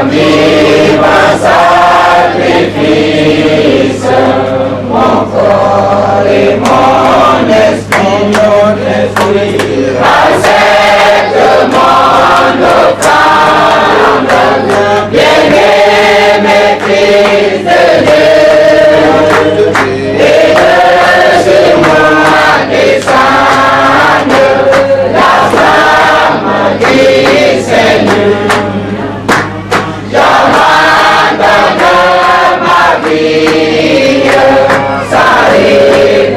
Aviva sacrifice, mon corps et mon esprit, accepte mon offrande, bien-aimé Fils de Dieu, et que sur moi descende la flamme du Seigneur. J'abandonne ma vie, ça est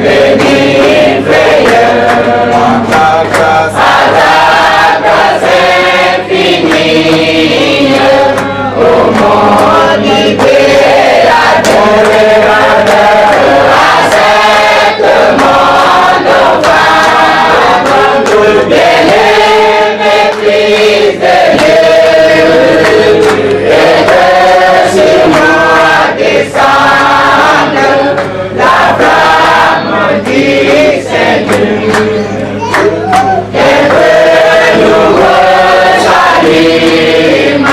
frayeur, à ta grâce infinie, oh mon libérateur, accepte mon offrande, bien-aimé Fils de Dieu, et que sur moi descende la flamme du Seigneur. Et que nous s'anime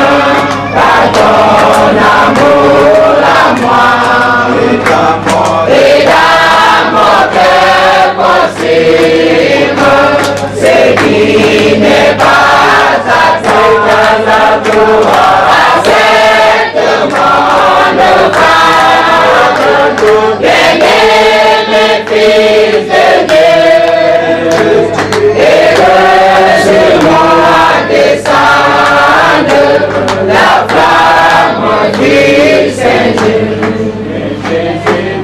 par ton amour à moi, et dans mon cœur possible, ce qui n'est pas à toi, accepte mon offrande, bien-aimé Fils de Dieu, et que sur moi descende la flamme du Seigneur.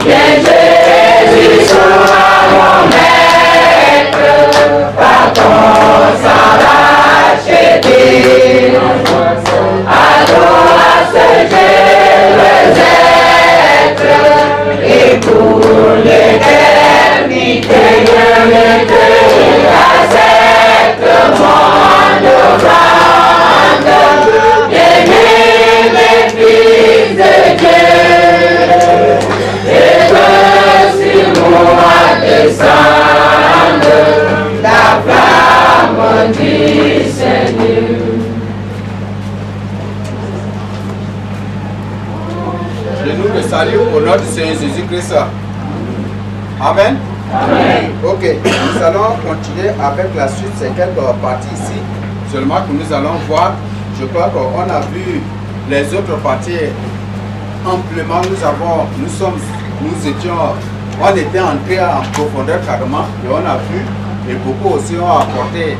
Bien Jésus soit mon maître, par ton sang racheté, à toi seul je veux être, et pour l'éternité, accepte mon offrande, bien-aimé Fils de Dieu, et que sur moi descende la flamme du Seigneur. Je nous le salue au nom du Seigneur Jésus-Christ. Amen. Amen. Ok, nous allons continuer avec la suite. C'est quelques parties ici. Seulement que nous allons voir. Je crois qu'on a vu les autres parties amplement. On était entrés en profondeur carrément et on a vu. Et beaucoup aussi ont apporté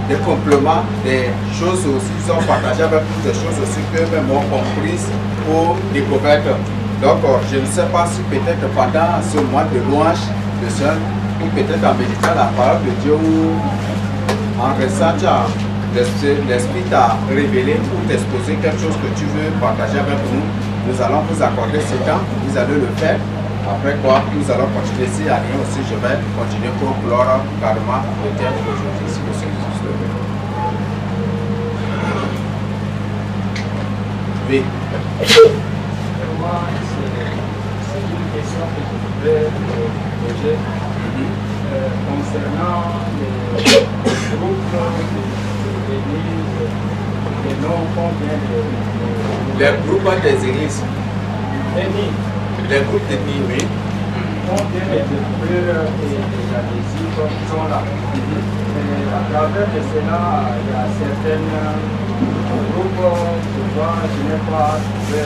des compléments, des choses aussi. Ils ont partagé avec nous des choses aussi qu'eux-mêmes ont comprises ou découvertes. Donc, je ne sais pas si peut-être pendant ce mois de louange de Seigneur, ou peut-être en méditant la parole de Dieu, ou en ressentant l'Esprit t'a révélé ou t'exposer quelque chose que tu veux partager avec nous, nous allons vous accorder ce temps, vous allez le faire. Après quoi, nous allons continuer. Si il y a rien aussi, je vais continuer pour gloire carrément le thème d'aujourd'hui, si le Seigneur Jésus le veut. Oui. Moi, c'est une question que je voudrais poser concernant les groupes d'églises, les noms qu'on vient de... Les groupes des églises. Les groupes d'ethnie, oui. On vient de découvrir les adhésifs qui sont là. Et à travers de cela, il y a certains groupes que moi, je n'ai pas trouvé.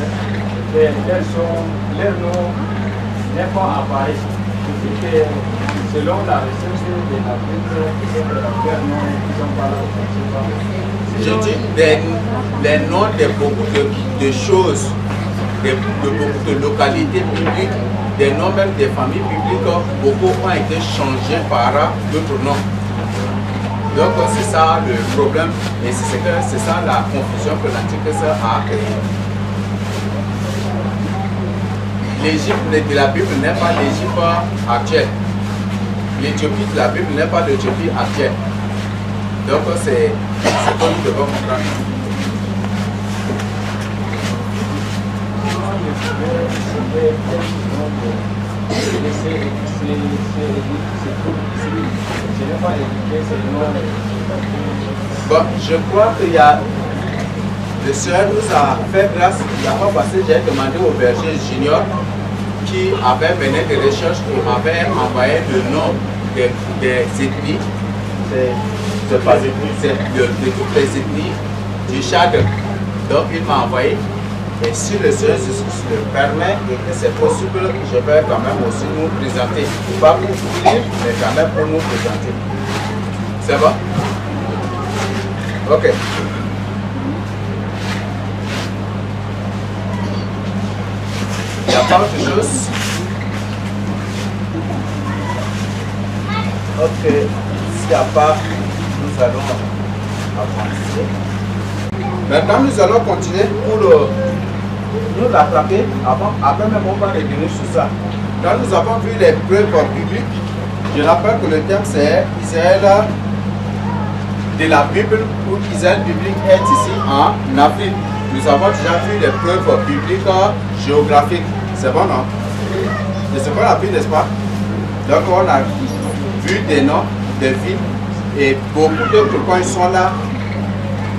Leur nom n'est pas apparu. Je dis que selon la recherche de la Bible, leur nom ne sont pas là. Je dis les noms de beaucoup de choses, de beaucoup de localités publiques, des noms même des familles publiques, beaucoup ont été changés par d'autres noms. Donc c'est ça le problème et c'est ça la confusion que l'Antichrist a créée. L'Égypte de la Bible n'est pas l'Égypte actuelle. L'Éthiopie de la Bible n'est pas l'Éthiopie actuelle. Donc c'est comme nous devons comprendre. Je n'ai pas éduqué, c'est le nom. Bon, je crois qu'il y a... Le Seigneur nous a fait grâce. Il n'y a pas passé, j'ai demandé au berger junior qui avait mené des recherches et m'avait envoyé le nom des ethnies. C'est de toutes les ethnies du Tchad. Donc il m'a envoyé. Et si le Seigneur Jésus le permet et que c'est possible, je vais quand même aussi nous présenter. Pas pour vous, mais quand même pour nous présenter. C'est bon? Ok. Il n'y a pas autre chose? Ok. S'il n'y a pas, nous allons avancer. Maintenant, nous allons continuer pour nous l'attraper. Après même, on va revenir sur ça. Quand nous avons vu les preuves bibliques, je rappelle que le thème c'est Israël de la Bible, où Israël biblique est ici en Afrique. Nous avons déjà vu les preuves bibliques géographiques. C'est bon, non? C'est ce qu'on a vu, n'est-ce pas? Donc, on a vu des noms, des villes, et beaucoup d'autres coins sont là,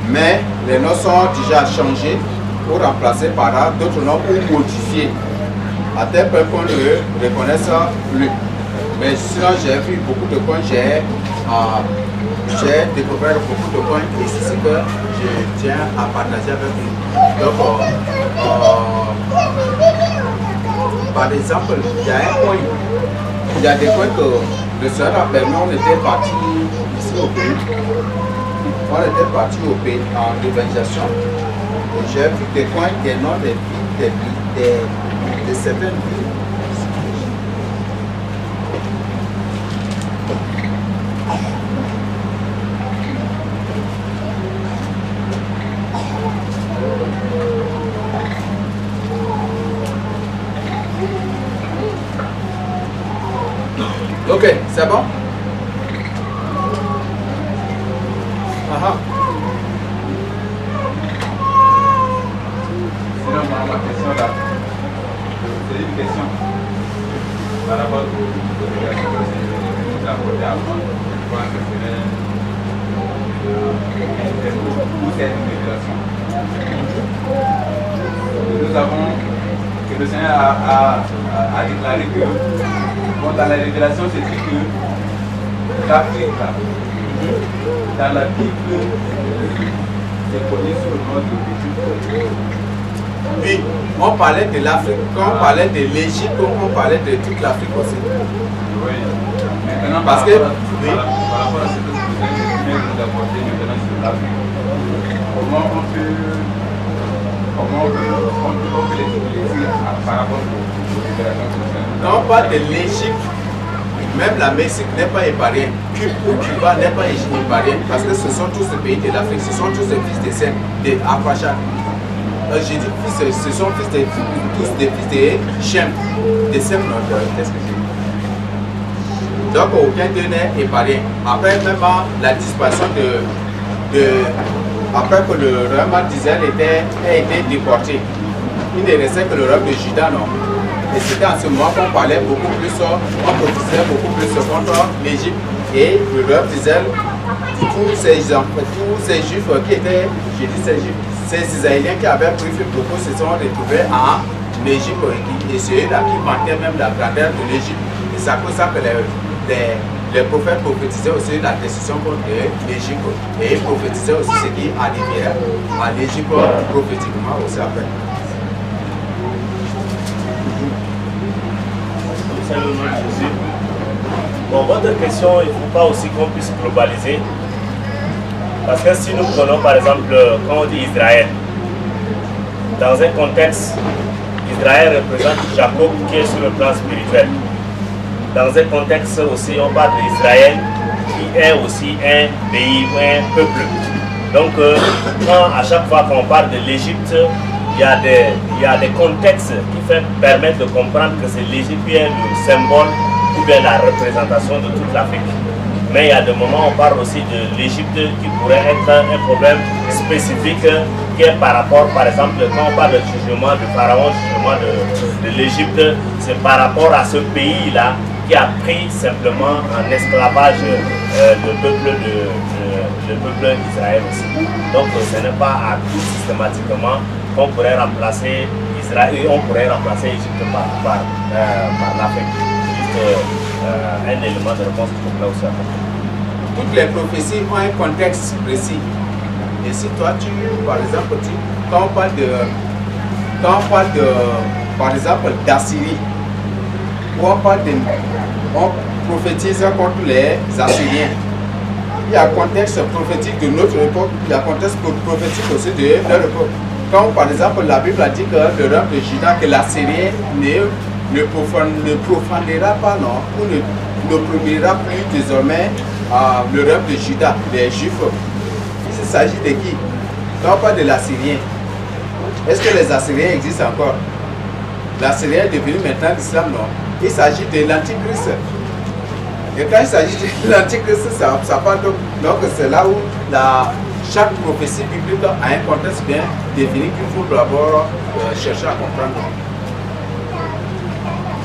mais les noms sont déjà changés ou remplacés par d'autres noms ou modifiés, à tel point qu'on ne reconnaisse plus. Mais sinon, j'ai vu beaucoup de coins, j'ai découvert beaucoup de coins, et c'est ce que je tiens à partager avec vous. Donc, par exemple, il y a un coin, il y a des coins que le Seigneur a permis, on était parti ici au pays. On était parti au pays en évangélisation. J'ai vu des coins, des noms des villes, de certaines villes. Ok, c'est bon? Sinon, ma question là, c'est une question par rapport aux obligations que vous apportez avant. Je pense que c'est où c'est une révélation. Nous avons que le Seigneur a déclaré que bon, dans la révélation, c'est dit que l'Afrique, dans la Bible, c'est connu sous le nom de l'Égypte. Oui, on parlait de l'Afrique, quand on parlait de l'Égypte, on parlait de toute l'Afrique aussi. Oui. Maintenant, parce que, oui. Par rapport à ce que vous nous apportez maintenant sur l'Afrique, comment on peut l'expliquer par rapport aux libérations sociales? Quand on parle de l'Égypte, même la Mexique n'est pas épargnée, Cuba n'est pas épargnée, parce que ce sont tous les pays de l'Afrique, ce sont tous les fils de Sem, de Apacha. J'ai dit fils, ce sont tous des fils de Shem, de Sem, qu'est-ce que j'ai dit? Donc aucun d'eux n'est épargné. Après même la disparition après que le royaume d'Israël a été déporté, il ne restait que le royaume de Juda, non? Et c'était en ce moment qu'on parlait beaucoup plus, on prophétisait beaucoup plus contre l'Égypte et le royaume d'Israël. Tous ces juifs qui étaient, je dis ces juifs, ces Israéliens qui avaient pris beaucoup se sont retrouvés en Égypte et ceux-là qui vantaient même la grandeur de l'Égypte. Et c'est à cause de ça que les prophètes prophétisaient aussi la destruction contre l'Égypte et ils prophétisaient aussi ce qui arriverait à l'Égypte prophétiquement aussi après. Salut au nom de Jésus. Bon, votre question, il ne faut pas aussi qu'on puisse globaliser. Parce que si nous prenons par exemple, quand on dit Israël, dans un contexte, Israël représente Jacob qui est sur le plan spirituel. Dans un contexte aussi, on parle d'Israël qui est aussi un pays ou un peuple. Donc, quand à chaque fois qu'on parle de l'Égypte, il y a des contextes qui permettent de comprendre que c'est l'Égypte qui est le symbole ou bien la représentation de toute l'Afrique. Mais il y a des moments où on parle aussi de l'Égypte qui pourrait être un problème spécifique qui est par rapport, par exemple, quand on parle de jugement de Pharaon, jugement de l'Égypte, c'est par rapport à ce pays-là qui a pris simplement en esclavage le peuple d'Israël aussi. Donc ce n'est pas à tout systématiquement qu'on pourrait remplacer Israël et on pourrait remplacer l'Égypte par l'Afrique. Juste un élément de réponse pour là aussi. Toutes les prophéties ont un contexte précis. Et si toi, par exemple, quand on parle de par exemple, d'Assyrie, où on prophétise contre les Assyriens, il y a un contexte prophétique de notre époque, il y a un contexte prophétique aussi de leur époque. Quand, par exemple, la Bible a dit que le roi de Juda, que l'Assyrien ne profanera pas, non, ou n'opprimera plus désormais le roi de Juda, les Juifs. Il s'agit de qui? Quand on parle de l'Assyrien, est-ce que les Assyriens existent encore? L'Assyrien est devenu maintenant l'islam, non? Il s'agit de l'Antichrist. Et quand il s'agit de l'Antichrist, ça parle donc c'est là où chaque prophétie biblique a un contexte bien défini qu'il faut d'abord chercher à comprendre.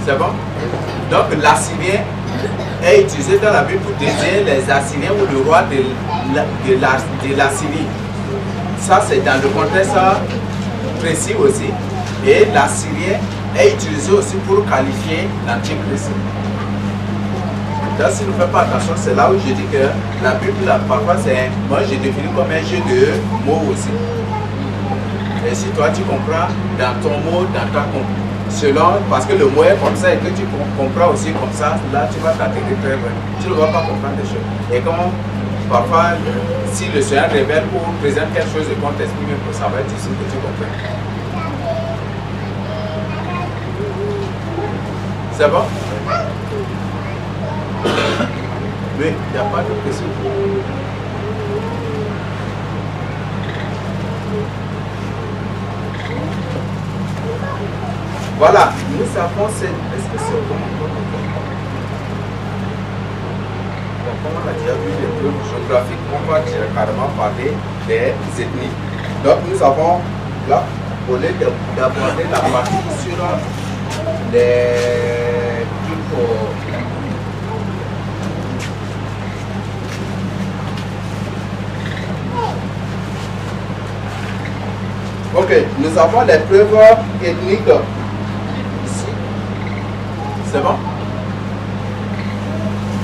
C'est bon? Donc l'Assyrien est utilisé dans la Bible pour désigner les Assyriens ou le roi de l'Assyrie. Ça c'est dans le contexte précis aussi. Et l'Assyrien est utilisé aussi pour qualifier l'Antichrist. Donc si nous ne faisons pas attention, c'est là où je dis que la Bible, parfois, moi je définis comme un jeu de mots aussi. Et si toi tu comprends dans ton mot, dans ta selon, parce que le mot est comme ça et que tu comprends aussi comme ça, là tu vas t'intégrer très bien. Tu ne vas pas comprendre des choses. Et comme parfois, si le Seigneur révèle ou présente quelque chose et qu'on t'exprime, ça va être difficile que tu comprennes. C'est bon? Oui, il n'y a pas de question. Voilà, nous savons, est-ce que c'est bon? Comme on a déjà vu les preuves géographiques, on va carrément parler des ethnies. Donc nous avons là, au lieu d'aborder la partie sur les trucs. Ok, nous avons les preuves ethniques ici. C'est bon?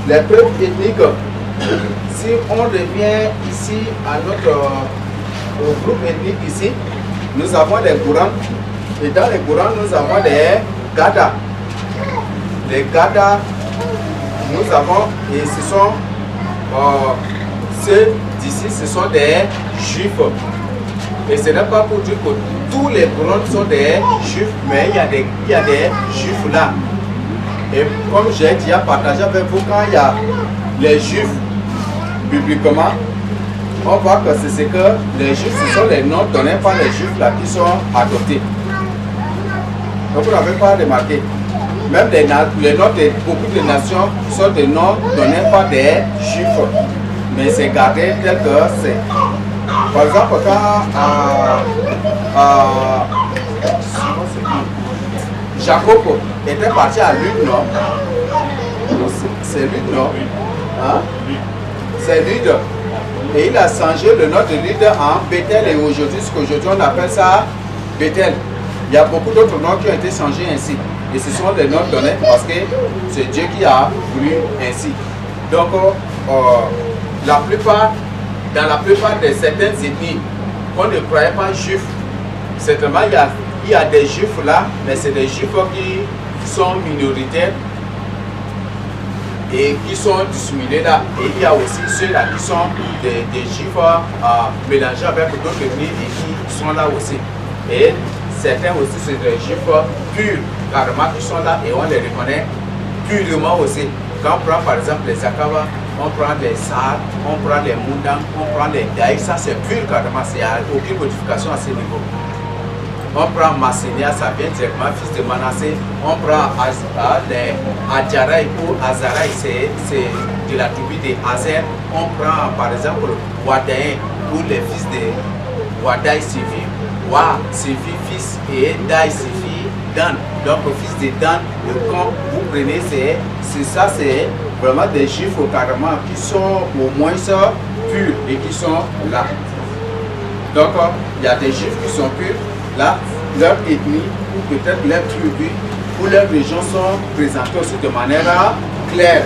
Les preuves ethniques. Si on revient ici à au groupe ethnique ici, nous avons les Gourans. Et dans les Gourans, nous avons les Gada. Les Gada, nous avons, et ce sont ceux d'ici, ce sont des Juifs. Et ce n'est pas pour dire que tous les Gourans sont des Juifs, mais il y a des Juifs là. Et comme j'ai déjà partagé avec vous, quand il y a les Juifs, bibliquement, on voit que c'est ce que les Juifs, ce sont les noms donnés par les Juifs là qui sont adoptés. Donc vous n'avez pas remarqué. Même les noms de beaucoup de nations sont des noms donnés par des Juifs. Mais c'est gardé tel que c'est. Par exemple, quand Jacob était parti à Lude, non? C'est Lude, non? Hein? C'est Lude. Et il a changé le nom de Lude en Bethel et aujourd'hui, ce qu'aujourd'hui on appelle ça Bethel. Il y a beaucoup d'autres noms qui ont été changés ainsi. Et ce sont des noms donnés parce que c'est Dieu qui a voulu ainsi. Donc, dans la plupart de certaines ethnies, on ne croyait pas juifs. Certainement, il y a des juifs là, mais c'est des juifs qui sont minoritaires et qui sont dissimulés là. Et il y a aussi ceux-là qui sont des juifs mélangés avec d'autres ethnies et qui sont là aussi. Et certains aussi, c'est des juifs purs, carrément, qui sont là et on les reconnaît purement aussi. Quand on prend par exemple les Akava, on prend les Sar, on prend les Moundang, on prend les Daïs, ça c'est pur carrément, il n'y a aucune modification à ce niveau. On prend Massenia, ça vient directement fils de Manassé. On prend les Adjaraï ou Azaraï, c'est de la tribu de Azer. On prend par exemple Wadaï ou les fils de Wadaï Sifi. Wa Sifi fils et Daï Sifi Dan. Donc le fils de Dan, quand vous prenez, c'est vraiment des juifs carrément qui sont au moins purs et qui sont là. Donc il y a des juifs qui sont purs, là, leur ethnie ou peut-être leur tribu ou leur région sont présentées aussi de manière claire.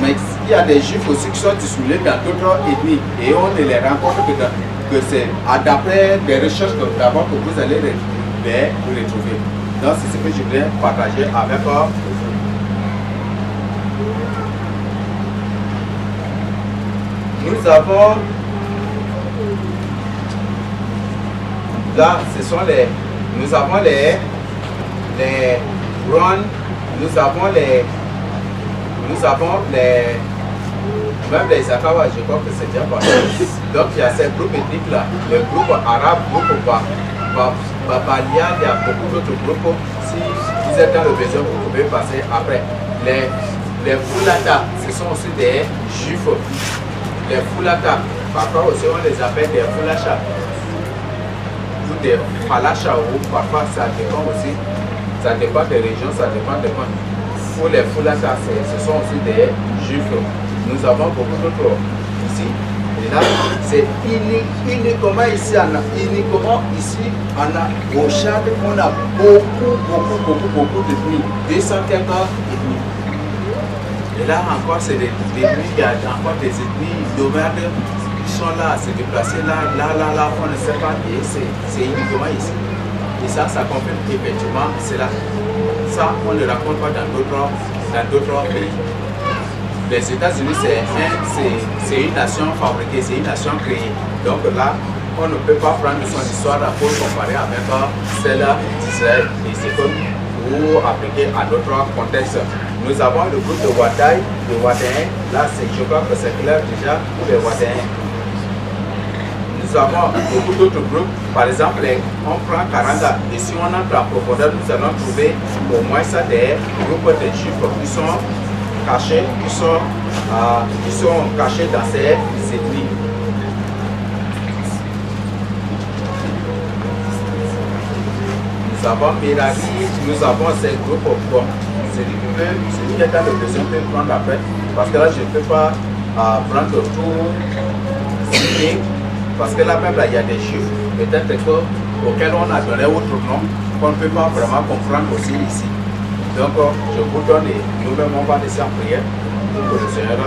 Mais il y a des juifs aussi qui sont dissimulés dans d'autres ethnies et on ne les rencontre que c'est d'après des recherches d'abord que vous allez les retrouver. Donc c'est ce que je voulais partager avec vous. Nous avons là, ce sont nous avons les Ron, nous avons même les Akawa, je crois que c'est déjà parti. Donc il y a ces groupes ethniques là, le groupe arabe, le groupe Babalia, il y a beaucoup d'autres groupes. Si vous êtes dans le besoin, vous pouvez passer après. Les Fulata, ce sont aussi des juifs. Les Fulata, parfois aussi on les appelle des Fulacha. Ou des Falacha, ou parfois ça dépend aussi. Ça dépend des régions, ça dépend des points. Pour les Fulata, ce sont aussi des juifs. Nous avons beaucoup d'autres ici. Et là, c'est uniquement ici, au Tchad, on a beaucoup d'ethnies. 200 quelques ethnies. Et là encore, c'est des ethnies, il y a encore des ethnies nomades qui sont là, se déplacer là, on ne sait pas. Et c'est uniquement ici. Et ça confirme effectivement cela. Ça, on ne raconte pas dans d'autres pays. Les États-Unis, c'est une nation fabriquée, c'est une nation créée. Donc là, on ne peut pas prendre son histoire pour comparer avec celle d'Israël et c'est comme ou appliquer à notre contexte. Nous avons le groupe de Wadaï, de Wadéen. Là, je crois que c'est clair déjà pour les Wadéens. Nous avons beaucoup d'autres groupes. Par exemple, on prend Karanga. Et si on entre en profondeur, nous allons trouver au moins ça des groupes de juifs qui sont cachés, qui sont cachés dans ces ethnies. Nous avons Miragi, nous avons ces groupes. Celui qui est dans le besoin peut prendre après. Parce que là, je ne peux pas prendre tout. Parce que là même, là, il y a des chiffres, peut-être auxquels on a donné autre nom, qu'on ne peut pas vraiment comprendre aussi ici. Donc, je vous donne et nous-mêmes, on va laisser en prière pour que le Seigneur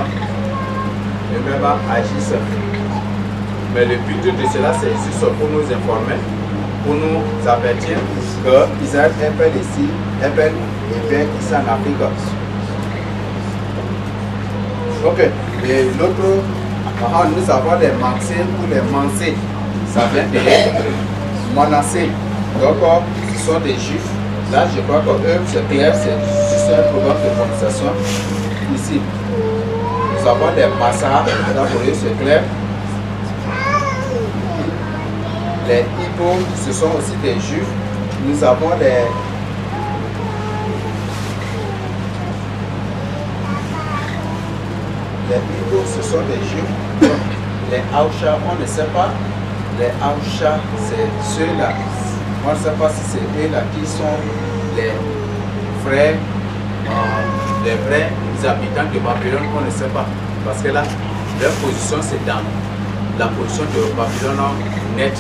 lui-même agisse. Mais le but de cela, c'est juste pour nous informer, pour nous avertir que Israël est fait ici, est fait ici en Afrique. Ok, et l'autre, nous avons les Mansé ou les Mansé, ça vient de Manassé. Donc, ce sont des juifs. Là, je crois que eux, c'est clair, c'est un programme de conversation. Ici, nous avons des Massa, là pour eux, c'est clair. Les Ibo, ce sont aussi des juifs. Nous avons les Ibo, ce sont des juifs. Les Aoucha, on ne sait pas. Les Aoucha, c'est ceux-là. On ne sait pas si c'est eux-là qui sont les vrais habitants de Babylone, on ne sait pas. Parce que là, leur position, c'est dans la position de Babylone net,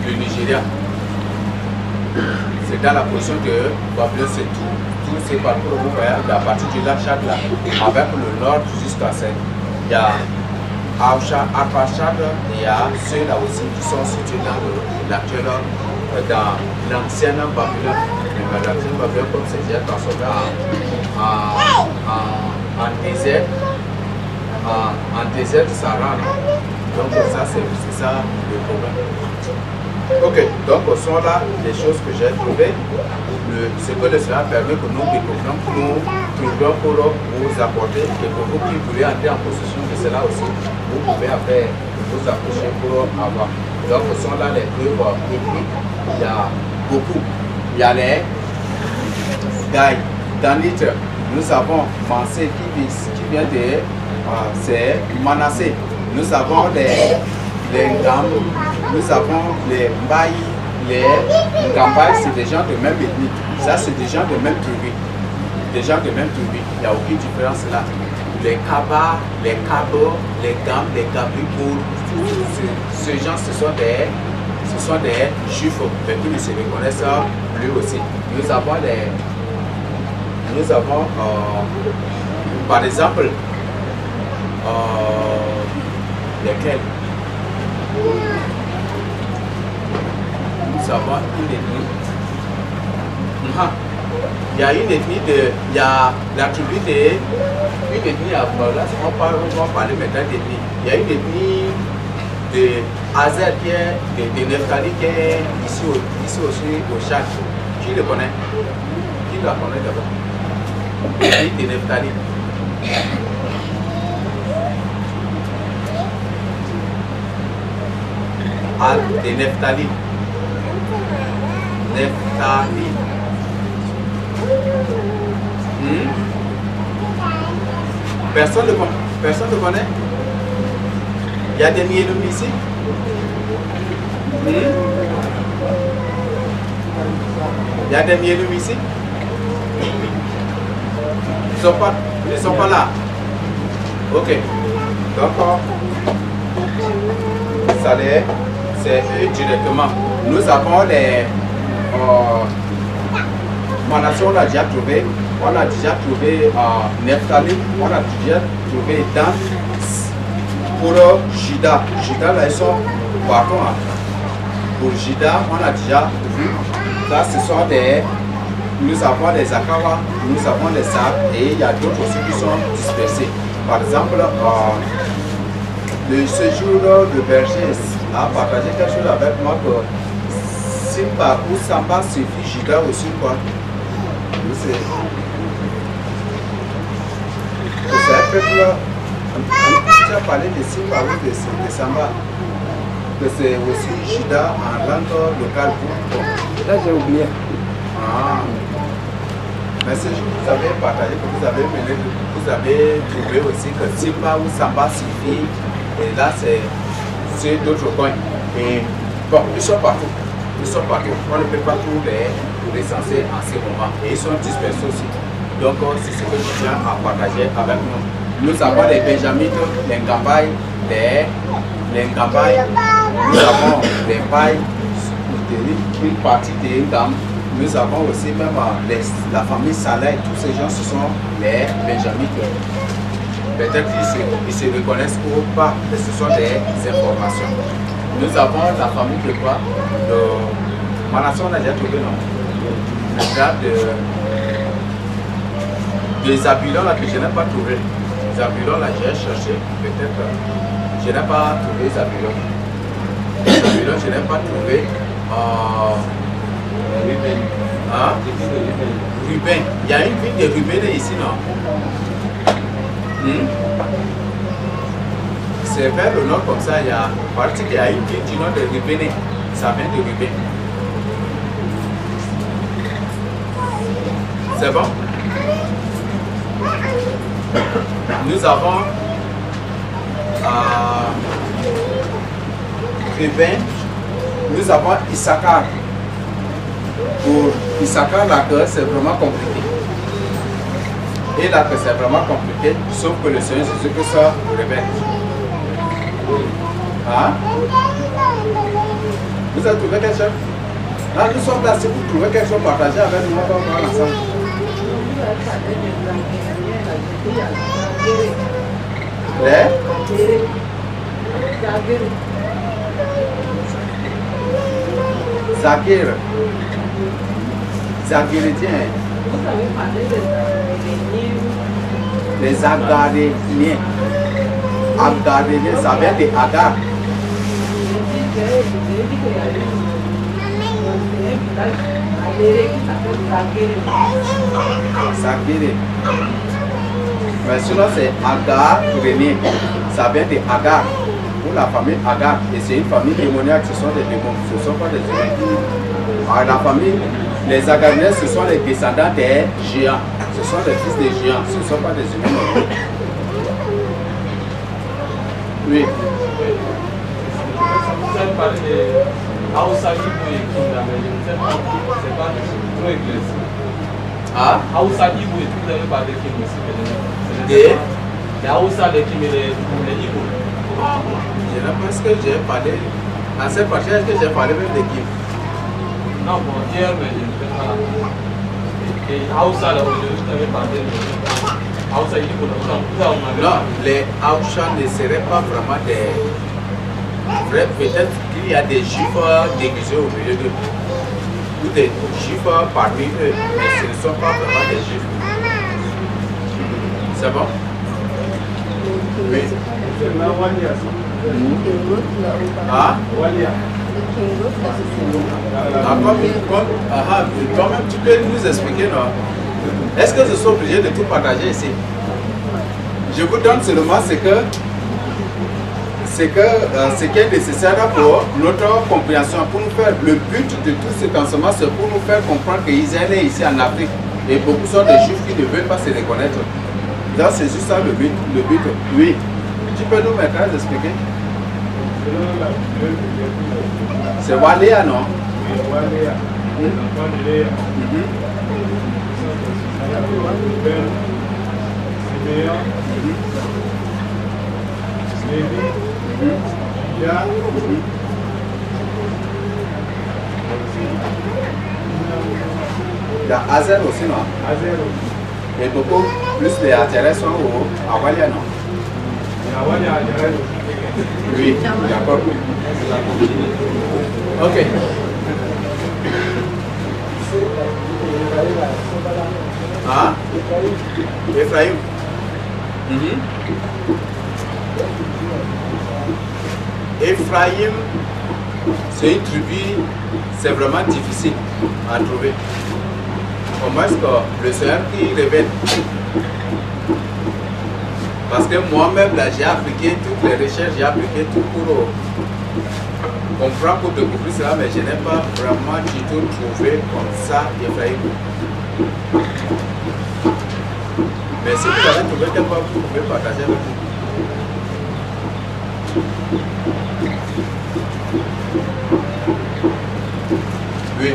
du Nigeria. C'est dans la position de Babylone, c'est tout ces parcours, vous voyez, à partir du lac Tchad, là, avec le nord jusqu'à Seine. Il y a Arpachad, il y a ceux-là aussi qui sont situés dans l'actuel, dans l'ancienne Babylone. Mais l'ancienne Babylone, comme c'est déjà transformé en désert de Sahara. Donc ça, c'est ça le problème. Ok, donc sont là les choses que j'ai trouvées. Ce que le Seigneur permet que nous découvrons, que nous trouvions pour vous apporter et pour vous qui voulez entrer en possession de cela aussi, vous pouvez après vous approcher pour avoir. Donc ce sont là les preuves ethniques. Il y a beaucoup. Il y a les Gaï, Danit, nous avons Mansé qui vient de c'est Manassé. Nous avons les Ngam, nous avons les Mbaï, les Ngambai, c'est des gens de même ethnie. Ça, c'est des gens de même tribu. Des gens de même tribu. Il n'y a aucune différence là. Les Kaba, les Kabo, les Gam, les Gabribour, ces gens, ce sont des juifs, mais qui ne se reconnaissent plus aussi. Nous avons par exemple, lesquels nous avons une ethnie. Il y a une ethnie il y a la tribu une ethnie, là, on va parler maintenant d'ethnie. Il y a une ethnie de Azer qui est de Neftali qui est ici aussi au Tchad. Qui le connaît? Qui la connaît d'abord? L'ethnie de Neftali. De Neftali. Neftali. Personne ne connaît? Il y a des Mielum ici? Il y a des Mielum ici? Ils ne sont pas là. Ok. Donc, ça c'est eux directement. Nous avons les... on a déjà trouvé Neftali, on a déjà trouvé Dan pour Jida. Jida, là, ils sont partout. Pour Jida, on a déjà vu. Là, ce sont nous avons les Akawa, nous avons les Sab, et il y a d'autres aussi qui sont dispersés. Par exemple, le séjour de berger a partagé quelque chose avec moi que Simba ou Samba suffit Jida aussi, quoi. C'est un peuple, tu as parlé de Simba ou de Samba, que c'est aussi Jida en langue locale. Là, j'ai oublié. Ah. Mais ce jour, vous avez partagé, que vous avez trouvé aussi que Simba ou Samba suffit, et là, c'est d'autres coins. Et bon, ils sont partout. On ne peut pas tout les recenser en ce moment. Et ils sont dispersés aussi. Donc, c'est ce que je tiens à partager avec nous. Nous avons les Benjamites, les Ngambai, nous avons les Pailles, une partie des Ngam. Nous avons aussi même la famille Saleh. Tous ces gens, ce sont les Benjamites. Peut-être qu'ils se reconnaissent ou pas, mais ce sont des informations. Nous avons la famille de quoi? De Manasson, on a déjà trouvé, non? Le gars de Zabulon, là, que je n'ai pas trouvé. Zabulon, là, j'ai cherché, peut-être. Je n'ai pas trouvé Zabulon. Zabulon, je n'ai pas trouvé. Ruben. Hein? Ruben. Il y a une ville de Ruben ici, non? C'est vers le nord comme ça, il y a partie qu'il y a une ville du nom de Ruben. Ça vient de Ruben. C'est bon? Nous avons Ruben, nous avons Issachar. Pour Issachar, la cœur, c'est vraiment compliqué. Et là, c'est vraiment compliqué, sauf que le Seigneur Jésus-Christ se révèle. Hein? Vous avez trouvé quelque chose? Là, nous sommes là, si vous trouvez quelque chose, partagez avec nous, on va voir ensemble. Zakir. Zakirétiens. Vous avez parlé les Agaréniens. Agaréniens, ça vient de Agar. Zakiré. Mais sinon c'est Agarénien. Ça vient de Agar. Pour la famille Agar. Et c'est une famille démoniaque, ce sont des démons, ce ne sont pas des humains. Alors, la famille, les Agaréniens, ce sont les descendants des géants. Ce sont les fils des géants, ce ne sont pas des humains. Oui. Vous avez parlé Hausa, Igbo et Kinda, mais je ne sais pas, c'est pas trop éclairci. Ah? Hausa, Igbo et tout, vous avez parlé de Kim aussi, mais je ne sais Des? pas. Les Hausa, les Kim et les Igbo. Je ne pense que j'ai parlé. En cette partie, est-ce que j'ai parlé même de Kim? Non, bon, hier, mais je ne sais pas. Et Hausa, là, aujourd'hui, vous avez parlé de Hausa, Igbo, Non, les Hausa ne seraient pas vraiment des. Peut-être qu'il y a des juifs déguisés au milieu d'eux. Ou des juifs parmi eux, mais ce ne sont pas vraiment des juifs. C'est bon? Oui. Ah? Quand même, tu peux nous expliquer, non? Est-ce que je suis obligé de tout partager ici? Je vous donne seulement ce qui est nécessaire pour notre compréhension, pour nous faire le but de tout cet enseignement, c'est pour nous faire comprendre qu'Israël est ici en Afrique et beaucoup sont des juifs qui ne veulent pas se reconnaître. Donc c'est juste ça le but. Oui. Tu peux nous mettre à expliquer? C'est Waléa, non? Oui, Waléa. Les enfants de Léa. Siméon. Lévi. Judas. Il y a Azer aussi, non? Azer aussi. Et beaucoup plus les atterrés sont au Awalia, non? Awalia, Azer. Oui, d'accord. Ok. Ah? Ephraim. Ephraim, c'est une tribu, c'est vraiment difficile à trouver. Comment est-ce que le Seigneur qui révèle? Parce que moi-même, là, j'ai appliqué toutes les recherches, j'ai appliqué tout pour comprendre, pour découvrir cela, mais je n'ai pas vraiment du tout trouvé comme ça Ephraim. Mais si vous avez trouvé quelque part, vous pouvez partager avec nous. Oui.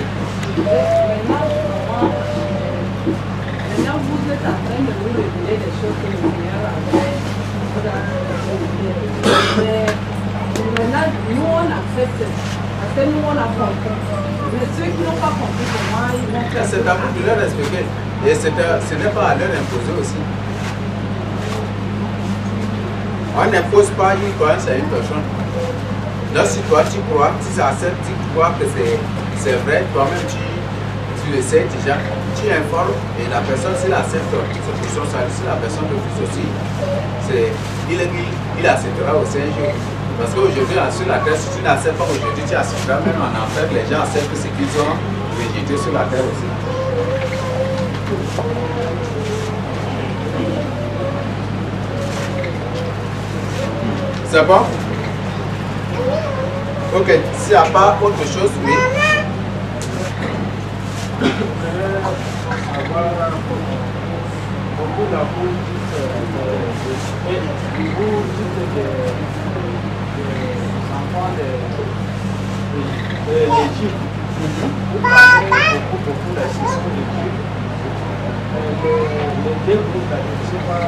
Maintenant, vous êtes en train de nous révéler des choses que le Seigneur avait. Maintenant, nous on accepte. Parce que nous on a compris. Mais ceux qui n'ont pas compris, pour moi, ils vont faire. C'est à vous de leur expliquer. Et ce n'est pas à leur imposer aussi. On n'impose pas une croyance à une personne. Donc si toi tu crois, si ça accepte, tu crois que c'est vrai, toi-même tu le sais déjà, tu informes et la personne s'il accepte, c'est pour son salut. Si la personne refuse aussi, il acceptera aussi un jour. Parce qu'aujourd'hui, sur la terre, si tu n'acceptes pas aujourd'hui, tu accepteras même en enfer, les gens acceptent ce qu'ils ont rejeté sur la terre aussi. C'est bon? Ok, s'il n'y a pas autre chose, oui. Beaucoup d'amour, et vous dites des enfants de l'Égypte. Vous parlez beaucoup de scission d'Égypte. Les deux groupes, je ne sais pas,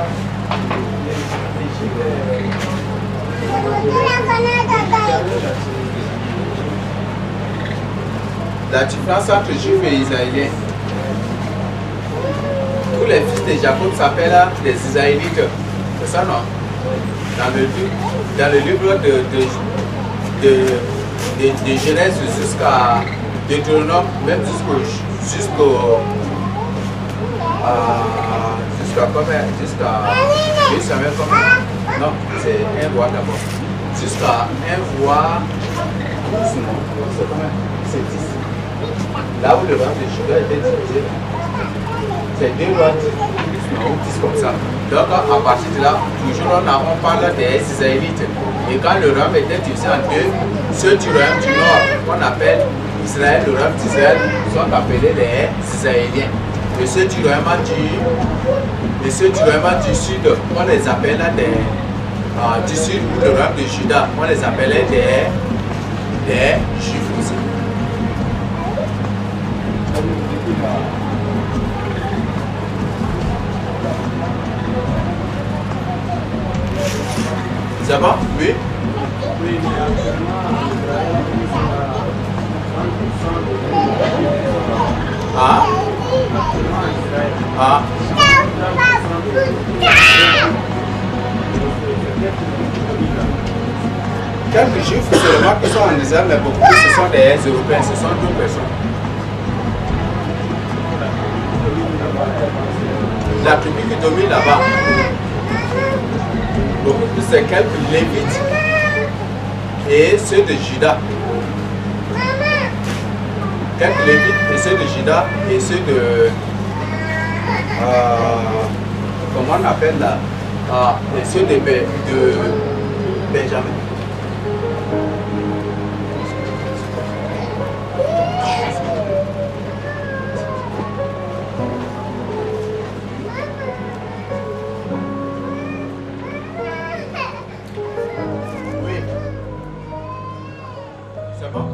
La différence entre juifs et israéliens. Tous les fils de Jacob s'appellent des Israélites. C'est ça, non? Dans le livre de Genèse jusqu'à Deutéronome, même jusqu'à Samuel, non, c'est un roi d'abord. Jusqu'à un roi, c'est 10. Là où le roi de Juda était divisé, c'est 2 rois, 10 comme ça. Donc à partir de là, toujours on parle des Israélites. Et quand le royaume était divisé en deux, ceux du royaume du nord, qu'on appelle Israël, le royaume d'Israël, sont appelés les Israéliens. Et ceux du royaume du sud, on les appelle du sud ou le royaume de Juda, on les appelait des Juifs aussi. Ça va? Oui. Oui, mais actuellement, Israël vise à 100% de Ah. actuellement Israël. Ah. Quelques Juifs seulement qui sont en Israël, mais beaucoup ce sont des Européens, ce sont d'autres personnes. La tribu qui domine là-bas, beaucoup plus c'est quelques Lévites et ceux de Juda. Quelques Lévites et ceux de Juda et ceux de... comment on appelle là? Et ceux de Benjamin. Oui. C'est bon?